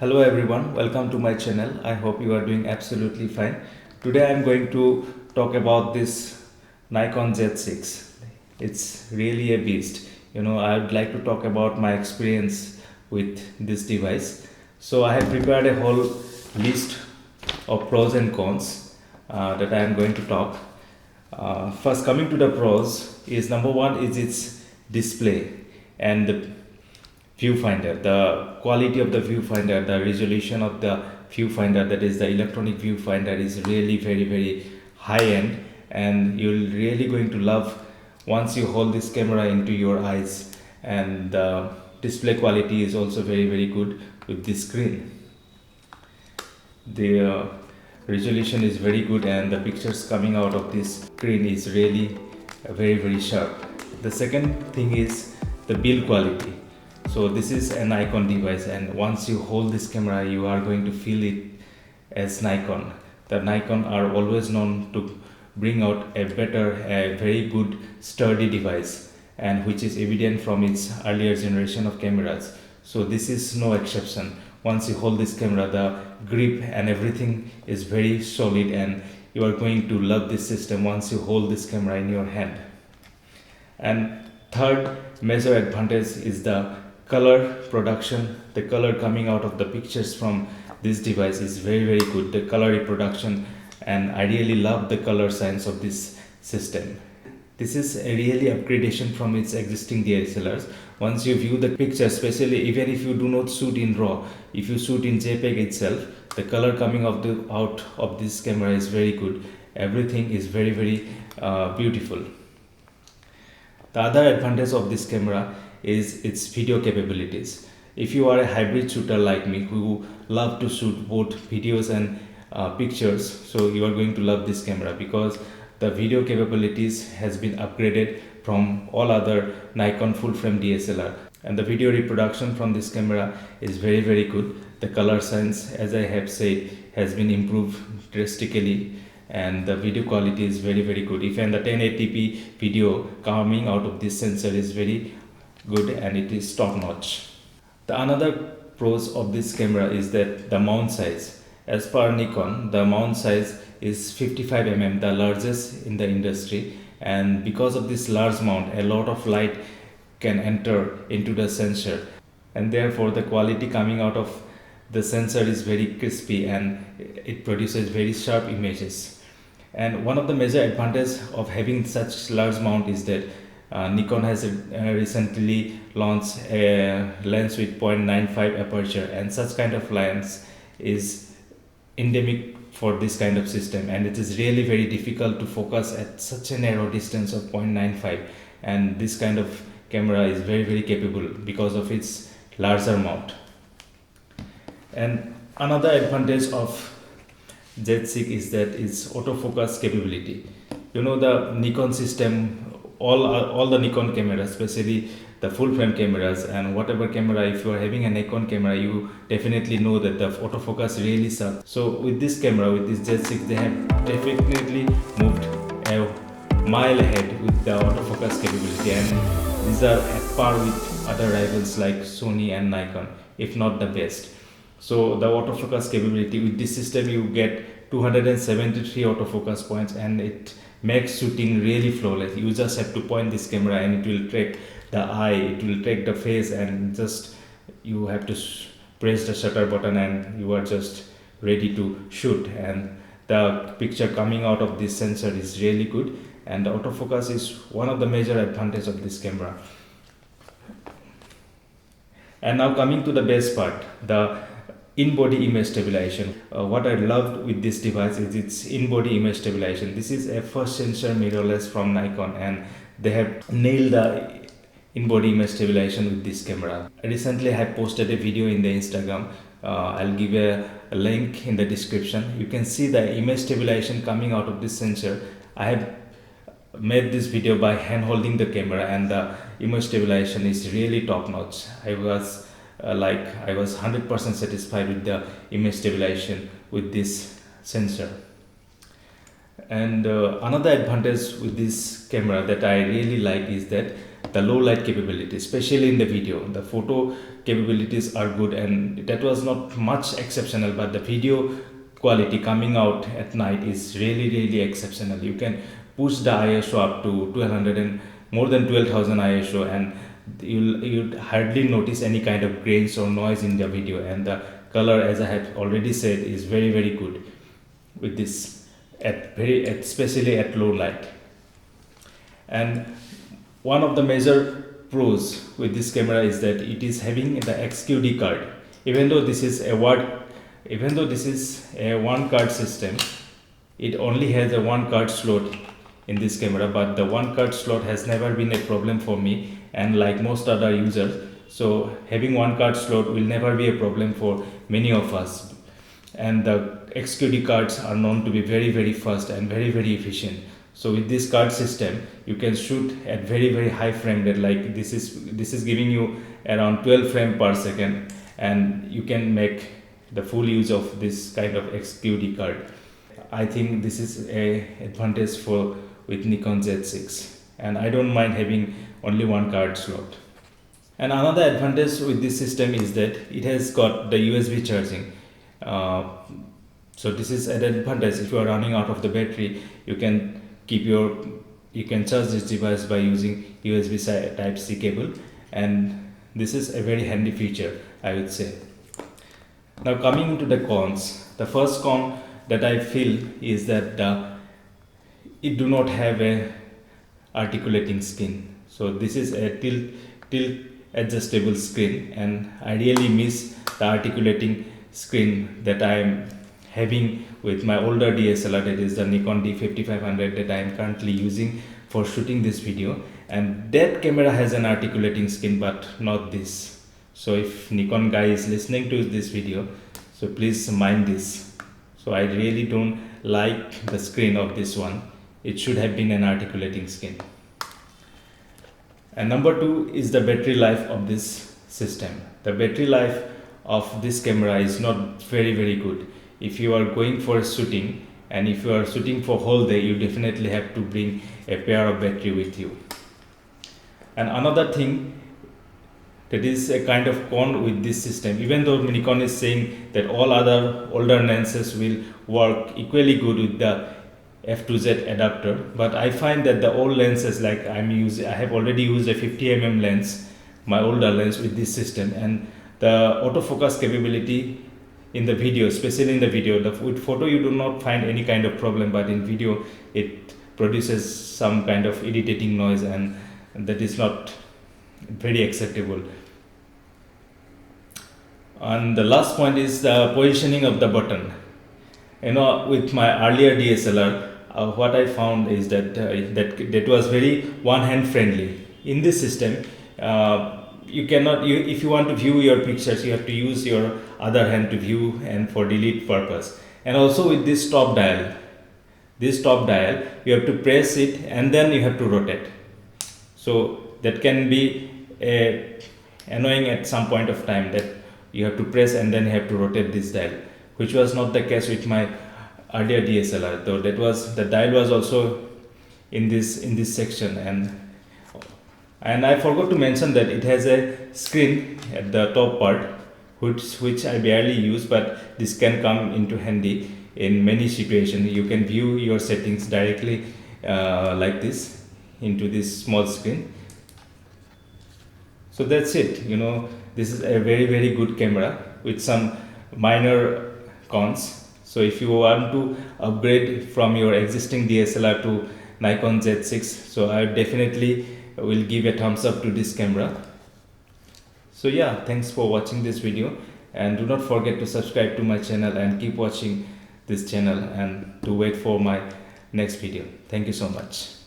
Hello everyone, welcome to my channel. I hope you are doing absolutely fine. Today I am going to talk about this Nikon Z6. It's really a beast. I would like to talk about my experience with this device. So I have prepared a whole list of pros and cons that I am going to talk. First, coming to the pros is number one is its display and the viewfinder, the quality of the viewfinder, the resolution of the viewfinder, that is the electronic viewfinder, is really very high end, and you're really going to love once you hold this camera into your eyes. And the display quality is also very good with this screen. The resolution is very good, and the pictures coming out of this screen is really very sharp. The second thing is the build quality. So this is a Nikon device, and once you hold this camera you are going to feel it as Nikon. The Nikon are always known to bring out a very good sturdy device, and which is evident from its earlier generation of cameras. So this is no exception. Once you hold this camera, the grip and everything is very solid, and you are going to love this system once you hold this camera in your hand. And third major advantage is the color production. The color coming out of the pictures from this device is very good, the color reproduction, and I really love the color science of this system. This is a really upgradation from its existing DSLRs. Once you view the picture, especially even if you do not shoot in RAW, if you shoot in JPEG itself, the color coming out of this camera is very good. Everything is very beautiful. The other advantage of this camera is its video capabilities. If you are a hybrid shooter like me who love to shoot both videos and pictures, so you are going to love this camera because the video capabilities has been upgraded from all other Nikon full frame DSLR, and the video reproduction from this camera is very good. The color science, as I have said, has been improved drastically, and the video quality is very good. Even the 1080p video coming out of this sensor is very good, and it is top notch. The another pros of this camera is that the mount size. As per Nikon, the mount size is 55 mm, the largest in the industry, and because of this large mount, a lot of light can enter into the sensor, and therefore the quality coming out of the sensor is very crispy and it produces very sharp images. And one of the major advantages of having such large mount is that Nikon has recently launched a lens with 0.95 aperture, and such kind of lens is endemic for this kind of system, and it is really very difficult to focus at such a narrow distance of 0.95, and this kind of camera is very capable because of its larger mount. And another advantage of Z6 is that its autofocus capability. The Nikon system, all the Nikon cameras, especially the full frame cameras and whatever camera, if you are having a Nikon camera, you definitely know that the autofocus really sucks. So with this camera, with this Z6, they have definitely moved a mile ahead with the autofocus capability, and these are at par with other rivals like Sony and Nikon, if not the best. So the autofocus capability with this system, you get 273 autofocus points, and it makes shooting really flawless. You just have to point this camera and it will track the eye, it will track the face, and just you have to press the shutter button and you are just ready to shoot. And the picture coming out of this sensor is really good, and the autofocus is one of the major advantages of this camera. And now coming to the best part, the in-body image stabilization. What I loved with this device is its in-body image stabilization. This is a first sensor mirrorless from Nikon, and they have nailed the in-body image stabilization with this camera. Recently I have posted a video in the Instagram. I'll give a link in the description. You can see the image stabilization coming out of this sensor. I have made this video by hand holding the camera, and the image stabilization is really top notch. I was 100% satisfied with the image stabilization with this sensor. And another advantage with this camera that I really like is that the low light capability, especially in the video. The photo capabilities are good and that was not much exceptional, but the video quality coming out at night is really exceptional. You can push the ISO up to 1200 and more than 12,000 ISO, and you'd hardly notice any kind of grains or noise in the video, and the color, as I have already said, is very good with this especially at low light. And one of the major pros with this camera is that it is having the XQD card. Even though this is a one card system, it only has a one card slot in this camera, but the one card slot has never been a problem for me, and like most other users, so having one card slot will never be a problem for many of us. And the XQD cards are known to be very fast and very efficient. So with this card system, you can shoot at very high frame rate. Like this is giving you around 12 frames per second, and you can make the full use of this kind of XQD card. I think this is a advantage with Nikon Z6, and I don't mind having only one card slot. And another advantage with this system is that it has got the USB charging. So this is an advantage. If you are running out of the battery, you can charge this device by using USB Type-C cable, and this is a very handy feature, I would say. Now coming to the cons, the first con that I feel is that it do not have a articulating screen. So this is a tilt adjustable screen, and I really miss the articulating screen that I am having with my older DSLR, that is the Nikon D5500 that I am currently using for shooting this video. And that camera has an articulating screen, but not this. So if Nikon guy is listening to this video, so please mind this. So I really don't like the screen of this one. It should have been an articulating screen. And number two is the battery life of this system. The battery life of this camera is not very good. If you are going for shooting, and if you are shooting for whole day, you definitely have to bring a pair of battery with you. And another thing that is a kind of con with this system, even though Nikon is saying that all other older lenses will work equally good with the f2Z adapter, but I find that the old lenses, like I have already used a 50mm lens, my older lens, with this system, and the autofocus capability in the video, especially in the video, with photo you do not find any kind of problem, but in video it produces some kind of irritating noise, and that is not very acceptable. And the last point is the positioning of the button. With my earlier DSLR, what I found is that that was very one hand friendly. In this system, if you want to view your pictures, you have to use your other hand to view and for delete purpose. And also with this top dial, you have to press it and then you have to rotate. So that can be annoying at some point of time, that you have to press and then you have to rotate this dial, which was not the case with my earlier DSLR, though the dial was also in this section. And I forgot to mention that it has a screen at the top part, which I barely use, but this can come into handy in many situations. You can view your settings directly like this into this small screen. So that's it. This is a very good camera with some minor cons. So if you want to upgrade from your existing DSLR to Nikon Z6, so I definitely will give a thumbs up to this camera. So yeah, thanks for watching this video, and do not forget to subscribe to my channel and keep watching this channel and to wait for my next video. Thank you so much.